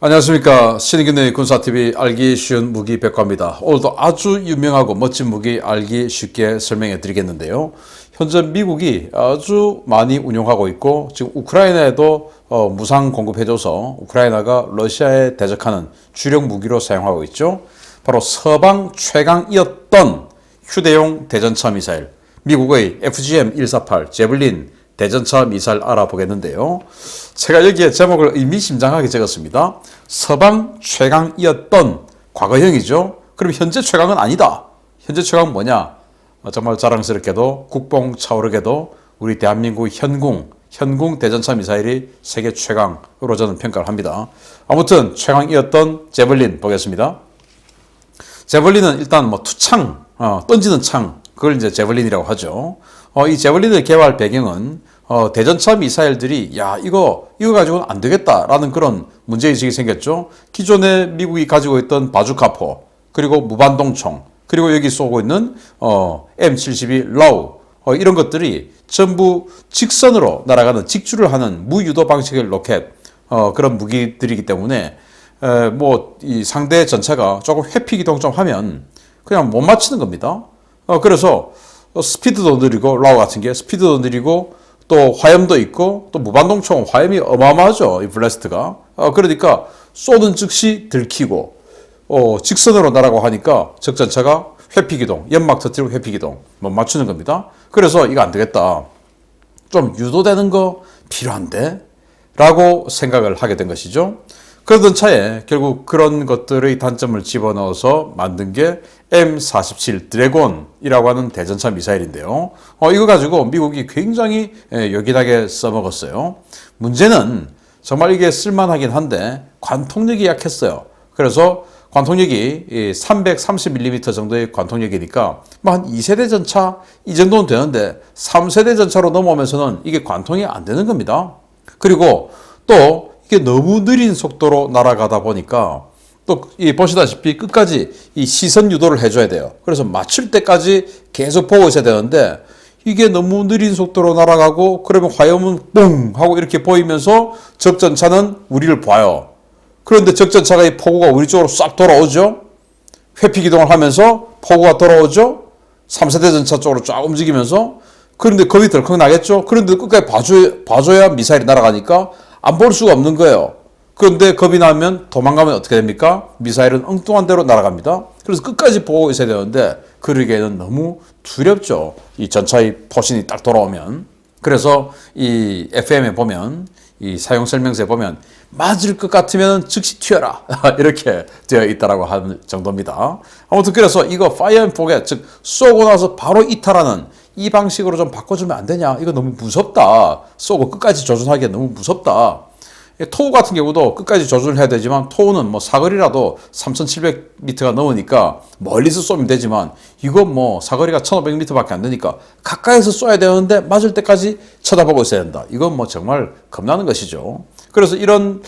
안녕하십니까. 신익균의 군사TV 알기 쉬운 무기 백과입니다. 오늘도 아주 유명하고 멋진 무기 알기 쉽게 설명해 드리겠는데요. 현재 미국이 아주 많이 운용하고 있고 지금 우크라이나에도 무상 공급해줘서 우크라이나가 러시아에 대적하는 주력 무기로 사용하고 있죠. 바로 서방 최강이었던 휴대용 대전차 미사일, 미국의 FGM-148 제블린 대전차 미사일 알아보겠는데요. 제가 여기에 제목을 의미심장하게 적었습니다. 서방 최강이었던 과거형이죠. 그럼 현재 최강은 아니다. 현재 최강은 뭐냐? 정말 자랑스럽게도 국뽕 차오르게도 우리 대한민국 현궁 대전차 미사일이 세계 최강으로 저는 평가를 합니다. 아무튼 최강이었던 제블린 보겠습니다. 제블린은 일단 투창, 던지는 창, 그걸 이제 제블린이라고 하죠. 이 제블린의 개발 배경은 대전차 미사일들이 이거 가지고는 안 되겠다라는 그런 문제의식이 생겼죠. 기존에 미국이 가지고 있던 바주카포, 그리고 무반동총, 그리고 여기 쏘고 있는 M72 라우, 이런 것들이 전부 직선으로 날아가는 직주를 하는 무유도 방식의 로켓, 그런 무기들이기 때문에 이 상대 전차가 조금 회피 기동 좀 하면 그냥 못 맞추는 겁니다. 그래서 스피드도 느리고 라우 같은 게 스피드도 느리고 또 화염도 있고 또 무반동총 화염이 어마어마하죠. 이 블래스트가. 그러니까 쏘는 즉시 들키고 직선으로 날아가고 하니까 적전차가 회피기동, 연막 터뜨리고 회피기동 못 맞추는 겁니다. 그래서 이거 안 되겠다. 좀 유도되는 거 필요한데? 라고 생각을 하게 된 것이죠. 그러던 차에 결국 그런 것들의 단점을 집어넣어서 만든 게 M47 드래곤이라고 하는 대전차 미사일인데요. 이거 가지고 미국이 굉장히 요긴하게 써먹었어요. 문제는 정말 이게 쓸만하긴 한데 관통력이 약했어요. 그래서 관통력이 330mm 정도의 관통력이니까 한 2세대 전차 이 정도는 되는데 3세대 전차로 넘어오면서는 이게 관통이 안 되는 겁니다. 그리고 또 이게 너무 느린 속도로 날아가다 보니까 또 보시다시피 끝까지 이 시선 유도를 해줘야 돼요. 그래서 맞출 때까지 계속 보고 있어야 되는데 이게 너무 느린 속도로 날아가고 그러면 화염은 뿡 하고 이렇게 보이면서 적전차는 우리를 봐요. 그런데 적전차가 이 포구가 우리 쪽으로 싹 돌아오죠. 회피 기동을 하면서 포구가 돌아오죠. 3세대 전차 쪽으로 쫙 움직이면서. 그런데 겁이 덜컥 나겠죠. 그런데 끝까지 봐줘야 미사일이 날아가니까 안 볼 수가 없는 거예요. 그런데 겁이 나면 도망가면 어떻게 됩니까? 미사일은 엉뚱한 데로 날아갑니다. 그래서 끝까지 보고 있어야 되는데 그러기에는 너무 두렵죠. 이 전차의 포신이 딱 돌아오면. 그래서 이 FM에 보면 이 사용 설명서에 보면 맞을 것 같으면 즉시 튀어라 이렇게 되어 있다라고 하는 정도입니다. 아무튼 그래서 이거 파이어 앤 포겟, 즉 쏘고 나서 바로 이탈하는 이 방식으로 좀 바꿔주면 안 되냐? 이거 너무 무섭다. 쏘고 끝까지 조준하기에 너무 무섭다. 토우 같은 경우도 끝까지 조준을 해야 되지만 토우는 사거리라도 3,700m가 넘으니까 멀리서 쏘면 되지만 이건 사거리가 1,500m밖에 안 되니까 가까이서 쏘야 되는데 맞을 때까지 쳐다보고 있어야 된다. 이건 정말 겁나는 것이죠. 그래서 이런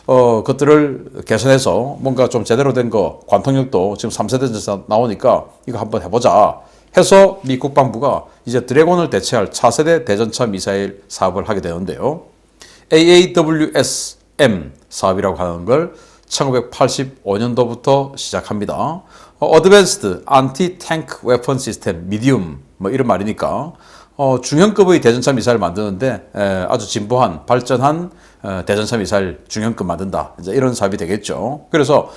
것들을 개선해서 뭔가 좀 제대로 된 거, 관통력도 지금 3세대 전차 나오니까 이거 한번 해보자 해서 미 국방부가 이제 드래곤을 대체할 차세대 대전차 미사일 사업을 하게 되는데요. AAWSM 사업이라고 하는 걸 1985년도부터 시작합니다. Advanced Anti-Tank Weapon System, Medium 이런 말이니까 중형급의 대전차 미사일 만드는데 아주 진보한 발전한 대전차 미사일 중형급 만든다. 이제 이런 사업이 되겠죠. 그래서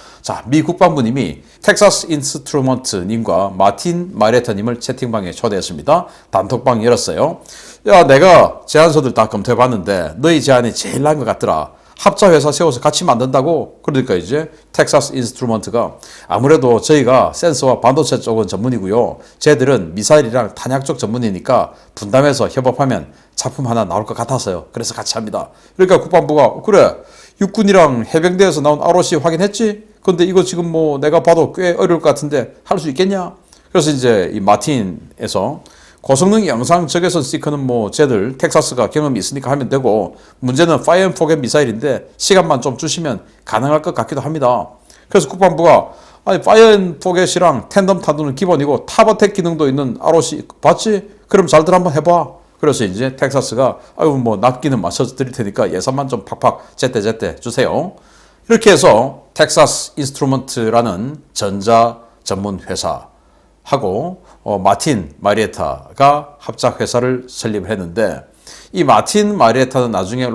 미 국방부님이 텍사스 인스트루먼트 님과 마틴 마레터 님을 채팅방에 초대했습니다. 단톡방 열었어요. 내가 제안서들 다 검토해 봤는데 너희 제안이 제일 나은 것 같더라. 합자 회사 세워서 같이 만든다고. 그러니까 이제 텍사스 인스트루먼트가 아무래도 저희가 센서와 반도체 쪽은 전문이고요. 쟤들은 미사일이랑 탄약 쪽 전문이니까 분담해서 협업하면 작품 하나 나올 것 같아서요. 그래서 같이 합니다. 그러니까 국방부가 그래 육군이랑 해병대에서 나온 ROC 확인했지? 근데 이거 지금 내가 봐도 꽤 어려울 것 같은데 할 수 있겠냐? 그래서 이제 이 마틴에서 고성능 영상 적외선 시커는 쟤들 텍사스가 경험이 있으니까 하면 되고 문제는 파이어 앤 포겟 미사일인데 시간만 좀 주시면 가능할 것 같기도 합니다. 그래서 국방부가 파이어 앤 포겟이랑 텐덤 타도는 기본이고 탑어택 기능도 있는 ROC 봤지? 그럼 잘들 한번 해봐. 그래서 이제 texas가 납기는 맞춰서 드릴 테니까 예산만 좀 팍팍 제때 주세요. 이렇게 해서 텍사스 인스트루먼트라는 전자 전문 회사하고 마틴 마리에타가 합작 회사를 설립을 했는데, 이 마틴 마리에타는 나중에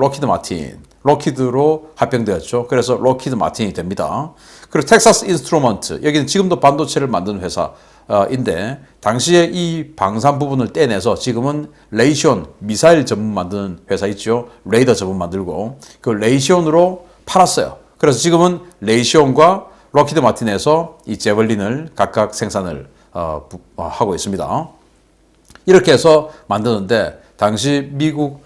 로키드로 합병되었죠. 그래서 로키드 마틴이 됩니다. 그리고 텍사스 인스트루먼트, 여기는 지금도 반도체를 만드는 회사인데 당시에 이 방산 부분을 떼내서 지금은 레이시온 미사일 전문 만드는 회사 있죠. 레이더 전문 만들고 그 레이시온으로 팔았어요. 그래서 지금은 레이시온과 로키드 마틴에서 이 제벌린을 각각 생산을 하고 있습니다. 이렇게 해서 만드는데 당시 미국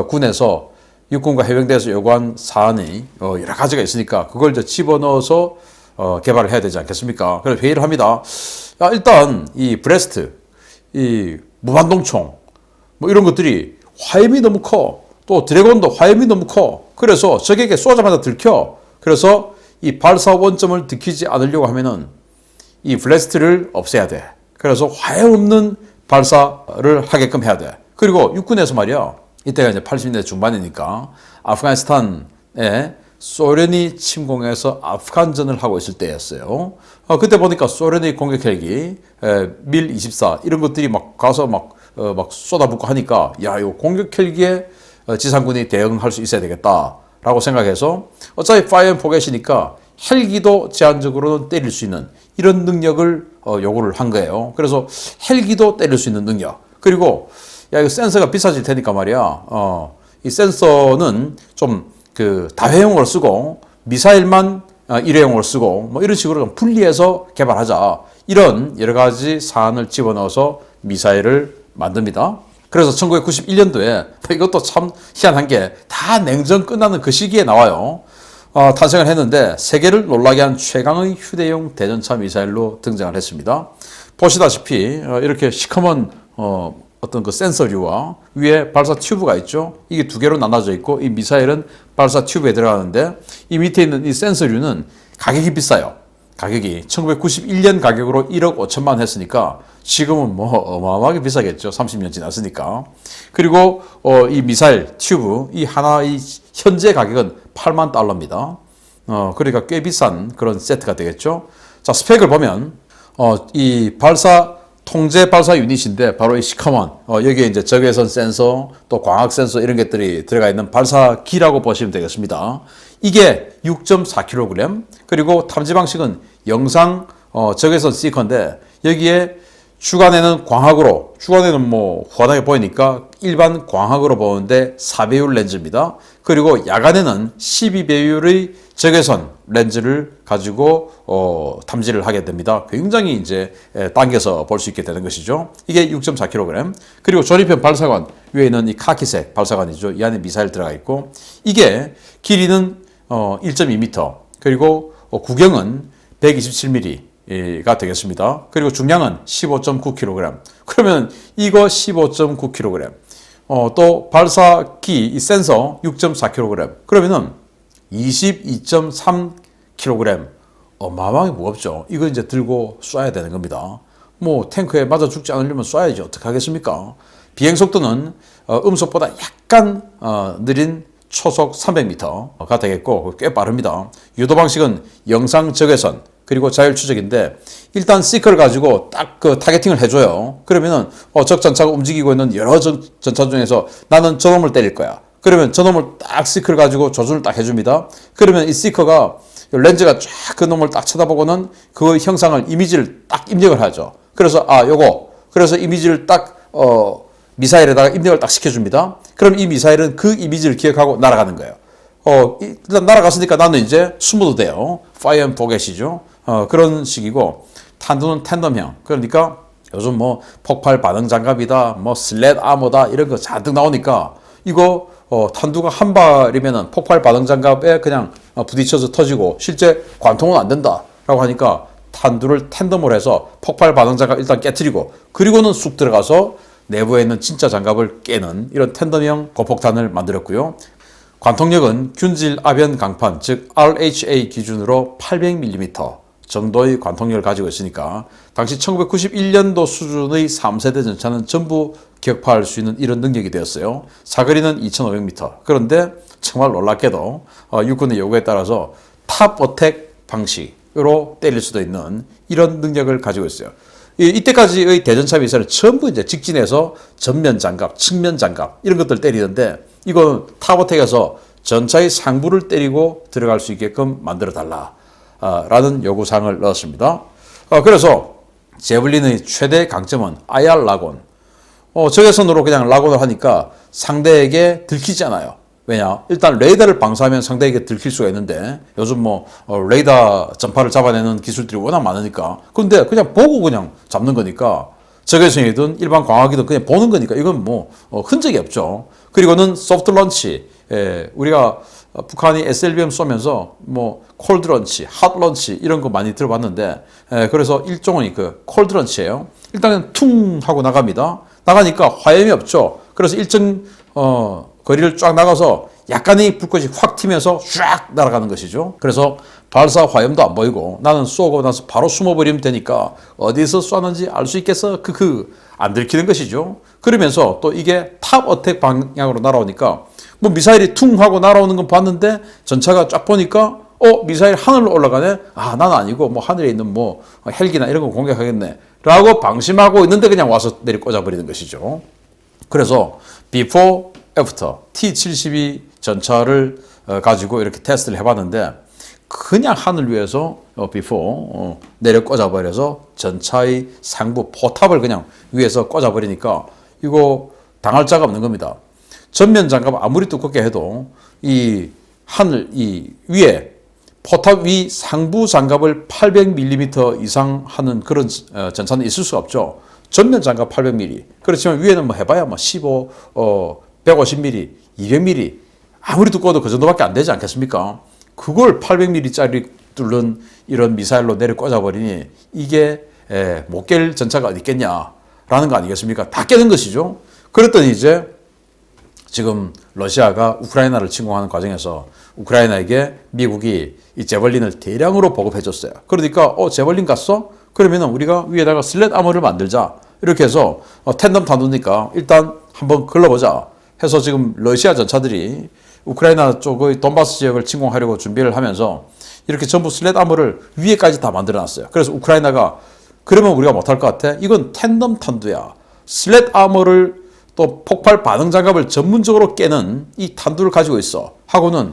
군에서 육군과 해병대에서 요구한 사안이 여러 가지가 있으니까 그걸 이제 집어넣어서 개발을 해야 되지 않겠습니까? 그래서 회의를 합니다. 일단 이 브레스트, 이 무반동총 뭐 이런 것들이 화염이 너무 커. 또 드래곤도 화염이 너무 커. 그래서 적에게 쏘자마자 들켜. 그래서 이 발사 원점을 들키지 않으려고 하면은 이 블래스트를 없애야 돼. 그래서 화염 없는 발사를 하게끔 해야 돼. 그리고 육군에서 말이야, 이때가 이제 80년대 중반이니까 아프가니스탄에 소련이 침공해서 아프간전을 하고 있을 때였어요. 그때 보니까 소련의 공격 헬기 밀-24 이런 것들이 막 가서 막 쏟아붓고 하니까, 야, 이거 공격 헬기에 지상군이 대응할 수 있어야 되겠다라고 생각해서 어차피 파이어 앤 포겟이니까 헬기도 제한적으로는 때릴 수 있는 이런 능력을 요구를 한 거예요. 그래서 헬기도 때릴 수 있는 능력. 그리고 야, 이거 센서가 비싸질 테니까 말이야. 이 센서는 좀 그 다회용으로 쓰고 미사일만 일회용으로 쓰고 뭐 이런 식으로 좀 분리해서 개발하자. 이런 여러 가지 사안을 집어넣어서 미사일을 만듭니다. 그래서 1991년도에 이것도 참 희한한 게 다 냉전 끝나는 그 시기에 나와요. 탄생을 했는데 세계를 놀라게 한 최강의 휴대용 대전차 미사일로 등장을 했습니다. 보시다시피 이렇게 시커먼 어떤 그 센서류와 위에 발사 튜브가 있죠. 이게 두 개로 나눠져 있고 이 미사일은 발사 튜브에 들어가는데 이 밑에 있는 이 센서류는 가격이 비싸요. 가격이 1991년 가격으로 1억 5천만 원 했으니까 지금은 뭐 어마어마하게 비싸겠죠. 30년 지났으니까. 그리고 이 미사일 튜브 이 하나의 현재 가격은 8만 달러입니다. 그러니까 꽤 비싼 그런 세트가 되겠죠. 자, 스펙을 보면 이 통제 발사 유닛인데 바로 이 시커먼 여기에 이제 적외선 센서 또 광학 센서 이런 것들이 들어가 있는 발사기라고 보시면 되겠습니다. 이게 6.4kg, 그리고 탐지 방식은 영상 적외선 시커인데 여기에 주간에는 광학으로, 주간에는 뭐 환하게 보이니까 일반 광학으로 보는데 4배율 렌즈입니다. 그리고 야간에는 12배율의 적외선 렌즈를 가지고 탐지를 하게 됩니다. 굉장히 이제 당겨서 볼 수 있게 되는 것이죠. 이게 6.4kg. 그리고 조립형 발사관 위에 있는 이 카키색 발사관이죠. 이 안에 미사일 들어가 있고 이게 길이는 1.2m, 그리고 구경은 127mm가 되겠습니다. 그리고 중량은 15.9kg. 그러면 이거 15.9kg. 또 발사기 이 센서 6.4kg. 그러면은 22.3kg. 어마어마하게 무겁죠. 이거 이제 들고 쏴야 되는 겁니다. 뭐 탱크에 맞아 죽지 않으려면 쏴야지 어떻게 하겠습니까? 비행 속도는 음속보다 약간 느린 초속 300m가 되겠고 꽤 빠릅니다. 유도 방식은 영상 적외선 그리고 자율 추적인데 일단 시커를 가지고 딱 그 타겟팅을 해줘요. 그러면은 적 전차가 움직이고 있는 여러 전차 중에서 나는 저놈을 때릴 거야. 그러면 저놈을 딱 시커를 가지고 조준을 딱 해줍니다. 그러면 이 시커가 렌즈가 쫙 그 놈을 딱 쳐다보고는 그 형상을 이미지를 딱 입력을 하죠. 그래서 요거 그래서 이미지를 딱 미사일에다가 입력을 딱 시켜줍니다. 그럼 이 미사일은 그 이미지를 기억하고 날아가는 거예요. 일단 날아갔으니까 나는 이제 숨어도 돼요. 파이어 앤 포겟이죠. 그런 식이고 탄두는 텐덤형. 그러니까 요즘 뭐 폭발 반응 장갑이다, 뭐 슬랫 아머다 이런 거 잔뜩 나오니까 이거 탄두가 한 발이면은 폭발 반응 장갑에 그냥 부딪혀서 터지고 실제 관통은 안 된다라고 하니까 탄두를 텐덤으로 해서 폭발 반응 장갑 일단 깨트리고 그리고는 쑥 들어가서 내부에 있는 진짜 장갑을 깨는 이런 텐덤형 고폭탄을 만들었고요. 관통력은 균질 아변 강판 즉 RHA 기준으로 800mm 정도의 관통력을 가지고 있으니까 당시 1991년도 수준의 3세대 전차는 전부 격파할 수 있는 이런 능력이 되었어요. 사거리는 2500m. 그런데 정말 놀랍게도 육군의 요구에 따라서 탑 어택 방식으로 때릴 수도 있는 이런 능력을 가지고 있어요. 이때까지의 대전차 미사일은 전부 이제 직진해서 전면 장갑, 측면 장갑 이런 것들 때리는데 이건 탑 어택에서 전차의 상부를 때리고 들어갈 수 있게끔 만들어 달라 라는 요구사항을 넣었습니다. 그래서 제블린의 최대 강점은 IR 라곤. 적외선으로 그냥 라곤을 하니까 상대에게 들키지 않아요. 왜냐? 일단 레이더를 방사하면 상대에게 들킬 수가 있는데 요즘 레이더 전파를 잡아내는 기술들이 워낙 많으니까 근데 그냥 보고 그냥 잡는 거니까 적외선이든 일반 광학이든 그냥 보는 거니까 이건 흔적이 없죠. 그리고는 소프트 런치. 우리가 북한이 SLBM 쏘면서 콜드 런치, 핫 런치 이런 거 많이 들어봤는데 그래서 일종의 그 콜드 런치예요. 일단은 퉁 하고 나갑니다. 나가니까 화염이 없죠. 그래서 일정 거리를 쫙 나가서 약간의 불꽃이 확 튀면서 쫙 날아가는 것이죠. 그래서 발사 화염도 안 보이고 나는 쏘고 나서 바로 숨어버리면 되니까 어디서 쏘는지 알 수 있겠어? 안 들키는 것이죠. 그러면서 또 이게 탑 어택 방향으로 날아오니까 미사일이 퉁 하고 날아오는 건 봤는데 전차가 쫙 보니까 미사일 하늘로 올라가네. 나는 아니고 하늘에 있는 헬기나 이런 거 공격하겠네. 라고 방심하고 있는데 그냥 와서 내리 꽂아버리는 것이죠. 그래서 before, after T-72 전차를 가지고 이렇게 테스트를 해봤는데 그냥 하늘 위에서 before 내려 꽂아버려서 전차의 상부 포탑을 그냥 위에서 꽂아버리니까 이거 당할 자가 없는 겁니다. 전면 장갑 아무리 두껍게 해도 이 위에 포탑 위 상부 장갑을 800mm 이상 하는 그런 전차는 있을 수가 없죠. 전면 장갑 800mm. 그렇지만 위에는 해봐야 15, 150mm, 200mm 아무리 두꺼워도 그 정도밖에 안 되지 않겠습니까? 그걸 800mm짜리 뚫는 이런 미사일로 내려 꽂아버리니 이게 못 깰 전차가 어디 있겠냐라는 거 아니겠습니까? 다 깨는 것이죠. 그랬더니 이제 지금 러시아가 우크라이나를 침공하는 과정에서 우크라이나에게 미국이 이 제벌린을 대량으로 보급해 줬어요. 그러니까 제벌린 갔어? 그러면 우리가 위에다가 슬랫 아머를 만들자. 이렇게 해서 텐덤 탄두니까 일단 한번 걸러보자 해서 지금 러시아 전차들이 우크라이나 쪽의 돈바스 지역을 침공하려고 준비를 하면서 이렇게 전부 슬랫 아머를 위에까지 다 만들어 놨어요. 그래서 우크라이나가 그러면 우리가 못할 것 같아? 이건 텐덤 탄두야. 슬랫 아머를 또 폭발 반응 장갑을 전문적으로 깨는 이 탄두를 가지고 있어. 하고는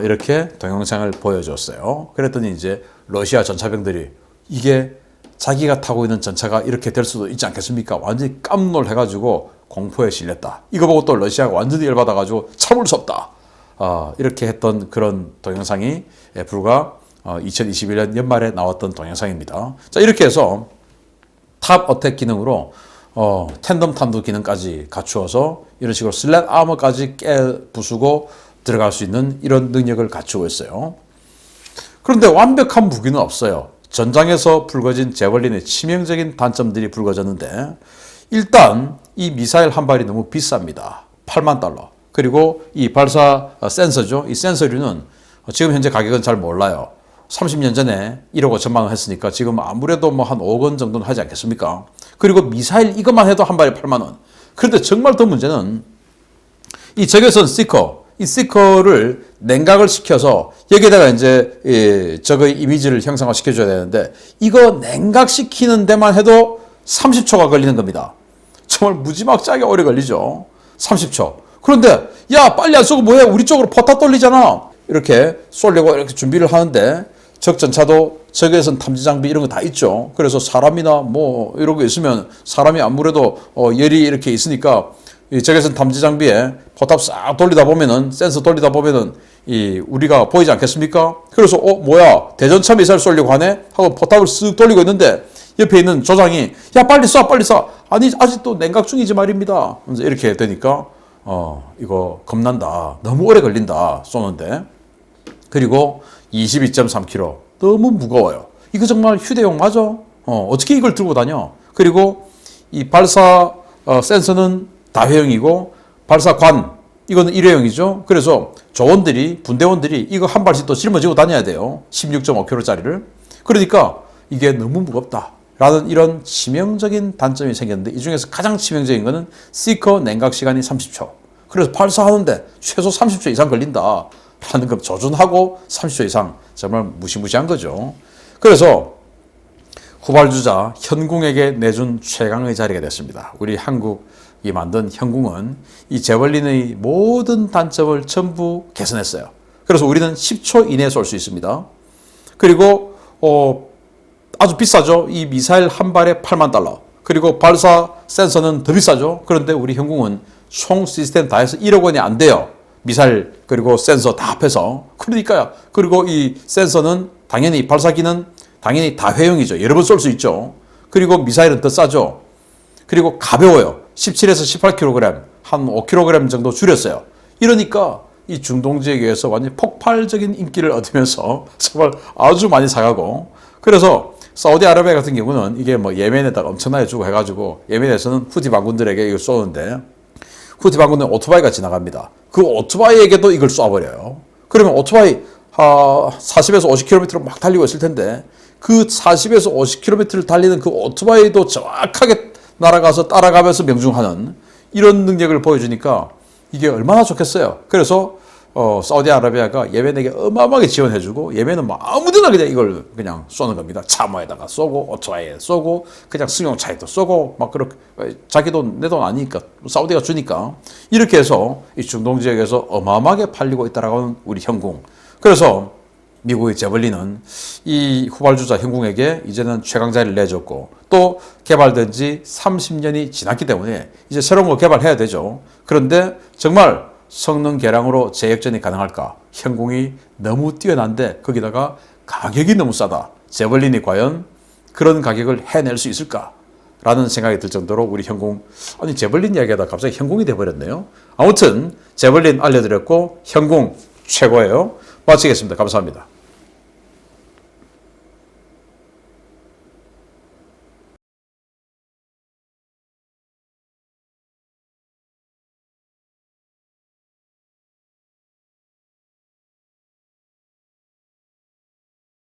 이렇게 동영상을 보여줬어요. 그랬더니 이제 러시아 전차병들이 이게 자기가 타고 있는 전차가 이렇게 될 수도 있지 않겠습니까? 완전히 깜놀해가지고 공포에 실렸다. 이거 보고 또 러시아가 완전히 열받아가지고 참을 수 없다. 이렇게 했던 그런 동영상이 불과 2021년 연말에 나왔던 동영상입니다. 자, 이렇게 해서 탑 어택 기능으로 텐덤 탄두 기능까지 갖추어서 이런 식으로 슬랫 아머까지 부수고 들어갈 수 있는 이런 능력을 갖추고 있어요. 그런데 완벽한 무기는 없어요. 전장에서 불거진 제벌린의 치명적인 단점들이 불거졌는데 일단 이 미사일 한 발이 너무 비쌉니다. 8만 달러. 그리고 이 발사 센서죠. 이 센서류는 지금 현재 가격은 잘 몰라요. 30년 전에 1억 5천만 원 했으니까 지금 아무래도 한 5억 원 정도는 하지 않겠습니까? 그리고 미사일 이것만 해도 한 발에 8만 원. 그런데 정말 더 문제는 이 적외선 시커, 이 시커를 냉각을 시켜서 여기에다가 이제 적의 이미지를 형상화 시켜줘야 되는데 이거 냉각시키는 데만 해도 30초가 걸리는 겁니다. 정말 무지막지하게 오래 걸리죠. 30초. 그런데 야 빨리 안 쏘고 뭐해? 우리 쪽으로 포탑 돌리잖아. 이렇게 쏘려고 이렇게 준비를 하는데 적 전차도 적외선 탐지 장비 이런 거 다 있죠. 그래서 사람이나 이런 거 있으면 사람이 아무래도 열이 이렇게 있으니까 이 적외선 탐지 장비에 포탑 싹 돌리다 보면은 센서 돌리다 보면은 우리가 보이지 않겠습니까? 그래서 뭐야 대전차 미사일 쏘려고 하네 하고 포탑을 쓱 돌리고 있는데 옆에 있는 조장이 야 빨리 쏴 빨리 쏴 아니 아직도 냉각 중이지 말입니다. 이렇게 되니까 이거 겁난다. 너무 오래 걸린다 쏘는데. 그리고 22.3kg 너무 무거워요. 이거 정말 휴대용 맞아? 어떻게 이걸 들고 다녀? 그리고 이 발사 센서는 다회용이고 발사관 이거는 일회용이죠. 그래서 조원들이 분대원들이 이거 한 발씩 또 짊어지고 다녀야 돼요. 16.5kg짜리를. 그러니까 이게 너무 무겁다. 라는 이런 치명적인 단점이 생겼는데 이 중에서 가장 치명적인 거는 시커 냉각 시간이 30초. 그래서 발사하는데 최소 30초 이상 걸린다. 라는 걸 조준하고 30조 이상 정말 무시무시한 거죠. 그래서 후발주자 현궁에게 내준 최강의 자리가 됐습니다. 우리 한국이 만든 현궁은 이 제벌린의 모든 단점을 전부 개선했어요. 그래서 우리는 10초 이내에 쏠 수 있습니다. 그리고 아주 비싸죠. 이 미사일 한 발에 8만 달러. 그리고 발사 센서는 더 비싸죠. 그런데 우리 현궁은 총 시스템 다 해서 1억 원이 안 돼요. 미사일 그리고 센서 다 합해서. 그러니까요. 그리고 이 센서는 당연히 발사기는 당연히 다회용이죠. 여러 번 쏠 수 있죠. 그리고 미사일은 더 싸죠. 그리고 가벼워요. 17에서 18kg, 한 5kg 정도 줄였어요. 이러니까 이 중동 지역에서 완전 폭발적인 인기를 얻으면서 정말 아주 많이 사가고, 그래서 사우디아라비아 같은 경우는 이게 뭐 예멘에다가 엄청나게 주고 해가지고 예멘에서는 후티 반군들에게 이걸 쏘는데 후티 반군은 오토바이가 지나갑니다. 그 오토바이에게도 이걸 쏴버려요. 그러면 오토바이 40에서 50km로 막 달리고 있을 텐데 그 40에서 50km를 달리는 그 오토바이도 정확하게 날아가서 따라가면서 명중하는 이런 능력을 보여주니까 이게 얼마나 좋겠어요. 그래서 사우디아라비아가 예멘에게 어마어마하게 지원해주고 예멘은 뭐 아무데나 그냥 이걸 그냥 쏘는 겁니다. 차모에다가 쏘고 오토바이에 쏘고 그냥 승용차에도 쏘고 막 그렇게 자기 돈 내 돈 아니니까 사우디가 주니까 이렇게 해서 이 중동 지역에서 어마어마하게 팔리고 있다라고는 우리 현궁. 그래서 미국의 제벌린은 이 후발주자 현궁에게 이제는 최강자를 내줬고 또 개발된 지 30년이 지났기 때문에 이제 새로운 거 개발해야 되죠. 그런데 정말 성능 개량으로 재역전이 가능할까? 현궁이 너무 뛰어난데 거기다가 가격이 너무 싸다. 제벌린이 과연 그런 가격을 해낼 수 있을까? 라는 생각이 들 정도로 우리 현궁, 아니 제벌린 이야기하다 갑자기 현궁이 돼버렸네요. 아무튼 제벌린 알려드렸고 현궁 최고예요. 마치겠습니다. 감사합니다.